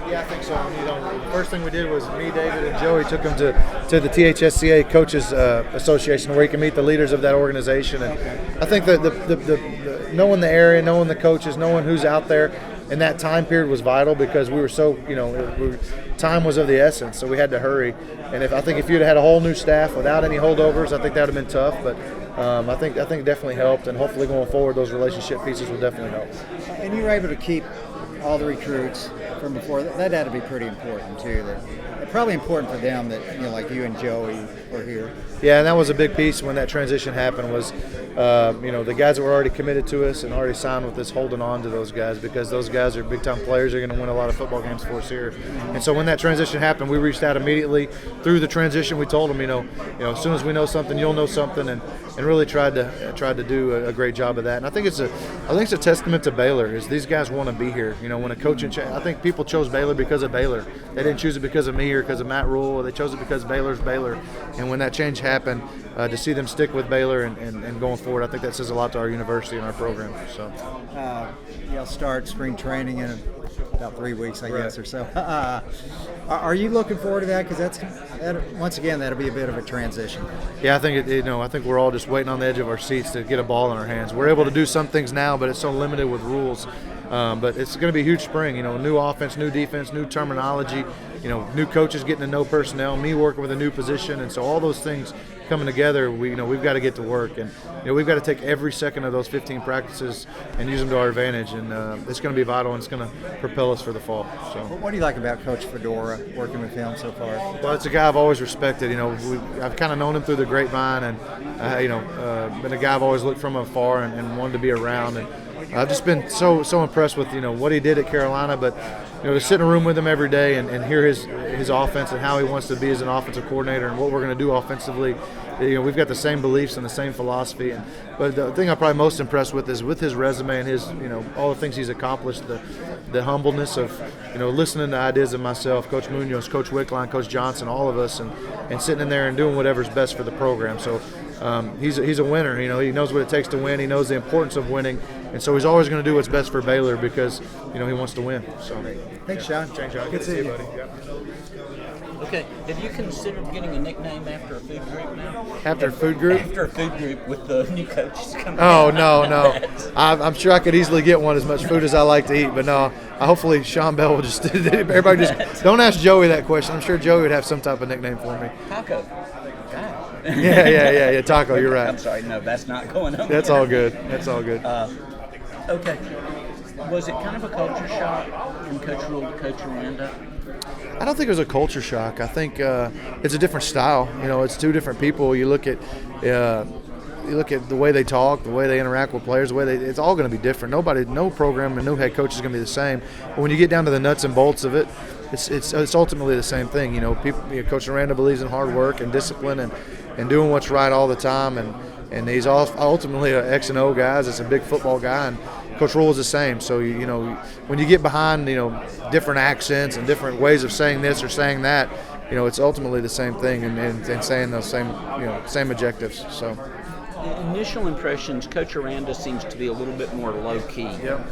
Yeah, I think so. The first thing we did was me, David, and Joey took him to the THSCA Coaches Association, where he can meet the leaders of that organization. And I think that the knowing the area, knowing the coaches, knowing who's out there in that time period was vital, because we were so, time was of the essence, so we had to hurry. And I think if you'd had a whole new staff without any holdovers, I think that would have been tough. But I think it definitely helped, and hopefully going forward, those relationship pieces will definitely help. And you were able to keep all the recruits from before. That had to be pretty important too. That probably important for them that like you and Joey were here. Yeah, and that was a big piece when that transition happened. Was the guys that were already committed to us and already signed with us, holding on to those guys, because those guys are big time players. They're going to win a lot of football games for us here. And so when that transition happened, we reached out immediately through the transition. We told them, as soon as we know something, you'll know something, and really tried to do a great job of that. And I think it's a testament to Baylor, is these guys want to be here. When a coach I think people chose Baylor because of Baylor. They didn't choose it because of me or because of Matt Rule. They chose it because Baylor's Baylor. And when that change happened, to see them stick with Baylor and going forward, I think that says a lot to our university and our program. So, you'll start spring training in about 3 weeks, I guess, or so. Are you looking forward to that? Because once again, that'll be a bit of a transition. Yeah, I think I think we're all just waiting on the edge of our seats to get a ball in our hands. We're able to do some things now, but it's so limited with rules. But it's going to be a huge spring. New offense, new defense, new terminology. New coaches getting to know personnel. Me working with a new position, and so all those things coming together, we've got to get to work, and we've got to take every second of those 15 practices and use them to our advantage, and it's going to be vital, and it's going to propel us for the fall. So, what do you like about Coach Fedora, working with him so far? Well, it's a guy I've always respected. I've kind of known him through the grapevine, and been a guy I've always looked from afar and wanted to be around, and I've just been so impressed with what he did at Carolina, but to sit in a room with him every day and hear his offense and how he wants to be as an offensive coordinator and what we're going to do offensively. We've got the same beliefs and the same philosophy. But the thing I'm probably most impressed with is with his resume and his all the things he's accomplished, the humbleness of listening to ideas of myself, Coach Munoz, Coach Wickline, Coach Johnson, all of us, and sitting in there and doing whatever's best for the program. So he's a winner. He knows what it takes to win. He knows the importance of winning, and so he's always going to do what's best for Baylor because he wants to win. So thanks, Shawn. Good to see you, buddy. Yeah. Okay, have you considered getting a nickname after a food group now? After a food group? After a food group with the new coaches coming Oh, out. no. I'm sure I could easily get one, as much food as I like to eat, but no. Hopefully Sean Bell will just – everybody just – don't ask Joey that question. I'm sure Joey would have some type of nickname for me. Taco. God. Yeah, Taco, you're right. I'm sorry, no, that's not going on. That's all good. Okay. Was it kind of a culture shock from Coach Rule to Coach Aranda? I don't think it was a culture shock. I think it's a different style. It's two different people. You look at the way they talk, the way they interact with players, it's all going to be different. No program and no head coach is going to be the same. But when you get down to the nuts and bolts of it, it's ultimately the same thing. Coach Aranda believes in hard work and discipline and doing what's right all the time, and he's ultimately an X and O guy. It's a big football guy, and Coach Rule is the same. So when you get behind different accents and different ways of saying this or saying that, it's ultimately the same thing and saying those same objectives. So. Initial impressions, Coach Aranda seems to be a little bit more low-key. Yep.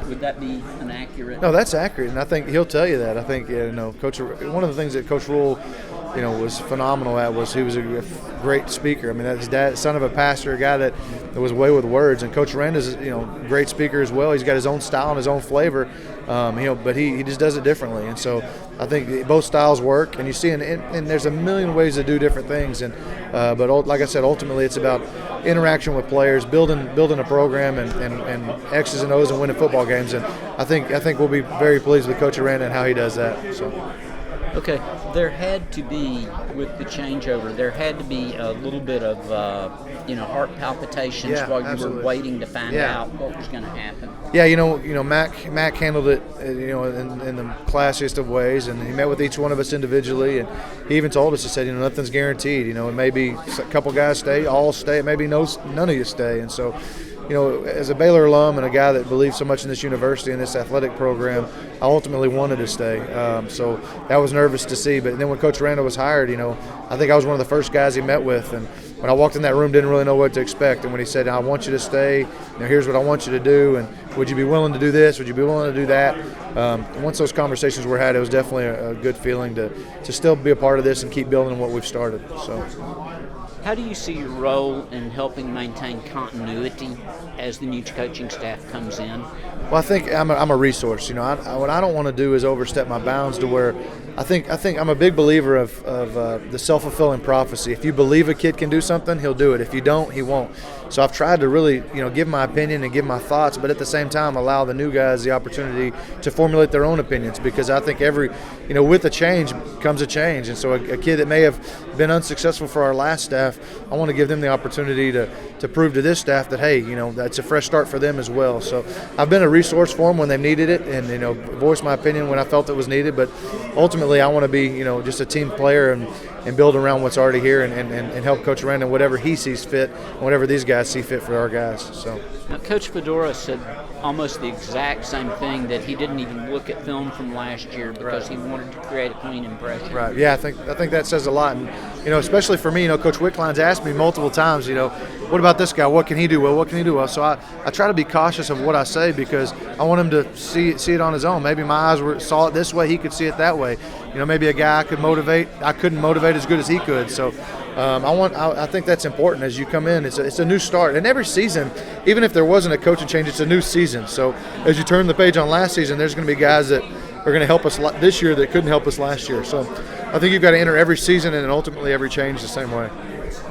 Would that be inaccurate? No, that's accurate, and I think he'll tell you that. I think Coach. One of the things that Coach Rule, was phenomenal at was he was a great speaker. I mean, his dad, son of a pastor, a guy that was away with words, and Coach Aranda's a great speaker as well. He's got his own style and his own flavor, but he just does it differently, and so I think both styles work. And you see, and there's a million ways to do different things, and but like I said, ultimately it's about interaction with players, building a program, and X's and O's and winning football games. And I think we'll be very pleased with Coach Aranda and how he does that. So. Okay, there had to be, with the changeover, there had to be a little bit of, heart palpitations while you were waiting to find out what was going to happen. Yeah, Mac handled it, in the classiest of ways, and he met with each one of us individually, and he even told us, he said, nothing's guaranteed. It may be a couple guys stay, all stay, maybe none of you stay, and so. as a Baylor alum and a guy that believes so much in this university and this athletic program, I ultimately wanted to stay. So that was nervous to see. But then when Coach Randall was hired, I think I was one of the first guys he met with. And when I walked in that room, didn't really know what to expect. And when he said, I want you to stay, here's what I want you to do, and would you be willing to do this? Would you be willing to do that? Once those conversations were had, it was definitely a good feeling to still be a part of this and keep building what we've started. So. How do you see your role in helping maintain continuity as the new coaching staff comes in? Well, I think I'm a resource. What I don't want to do is overstep my bounds to where I think I'm a big believer of the self-fulfilling prophecy. If you believe a kid can do something, he'll do it. If you don't, he won't. So I've tried to really, give my opinion and give my thoughts, but at the same time allow the new guys the opportunity to formulate their own opinions, because I think with a change comes a change. And so a kid that may have been unsuccessful for our last staff, I want to give them the opportunity to prove to this staff that, hey, that's a fresh start for them as well. So I've been a resource for them when they've needed it, and voice my opinion when I felt it was needed. But ultimately, I want to be just a team player and build around what's already here and help Coach Randall whatever he sees fit, and whatever these guys see fit for our guys. So now, Coach Fedora said almost the exact same thing, that he didn't even look at film from last year because he wanted to create a clean impression. Right. Yeah, I think that says a lot. And especially for me, Coach Wickline's asked me multiple times, what about this guy? What can he do well? What can he do well? So I try to be cautious of what I say, because I want him to see it on his own. Maybe my eyes saw it this way, he could see it that way. Maybe a guy I couldn't motivate as good as he could. So I think that's important as you come in. It's a new start, and every season, even if there wasn't a coaching change, it's a new season. So as you turn the page on last season, there's going to be guys that are going to help us this year that couldn't help us last year. So I think you've got to enter every season and ultimately every change the same way.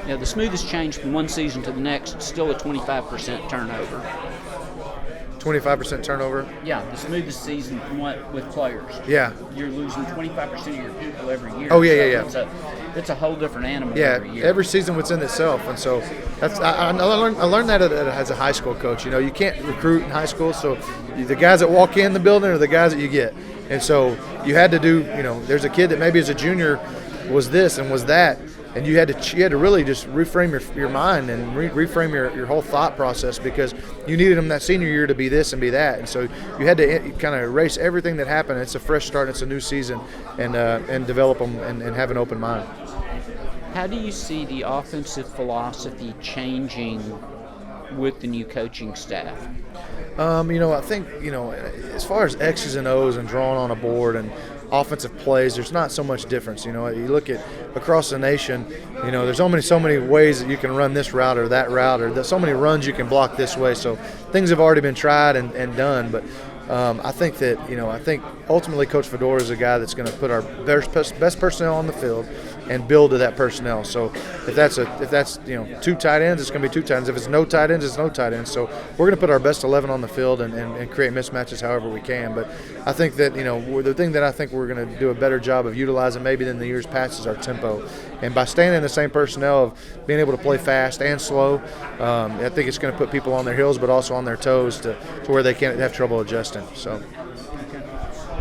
Yeah, the smoothest change from one season to the next, still a 25% turnover. 25% turnover? Yeah, the smoothest season from with players. Yeah. You're losing 25% of your people every year. Oh, yeah. It's a whole different animal every year. Every season within itself. And so I learned that as a high school coach. You can't recruit in high school, so the guys that walk in the building are the guys that you get. And so you had to do, there's a kid that maybe as a junior was this and was that, and you had to really just reframe your mind and reframe your whole thought process, because you needed them that senior year to be this and be that. And so you had to kind of erase everything that happened. It's a fresh start. It's a new season, and develop them and have an open mind. How do you see the offensive philosophy changing with the new coaching staff? I think, as far as X's and O's and drawing on a board and offensive plays, there's not so much difference. You look at across the nation, there's so many ways that you can run this route or that route, or there's so many runs you can block this way. So things have already been tried and done. But I think that, I think ultimately Coach Fedora is a guy that's going to put our best personnel on the field and build to that personnel. So if that's two tight ends, it's going to be two tight ends. If it's no tight ends, it's no tight ends. So we're going to put our best 11 on the field and create mismatches however we can. But I think that, the thing that I think we're going to do a better job of utilizing maybe than the years past is our tempo. And by staying in the same personnel of being able to play fast and slow, I think it's going to put people on their heels but also on their toes to where they can't have trouble adjusting. So.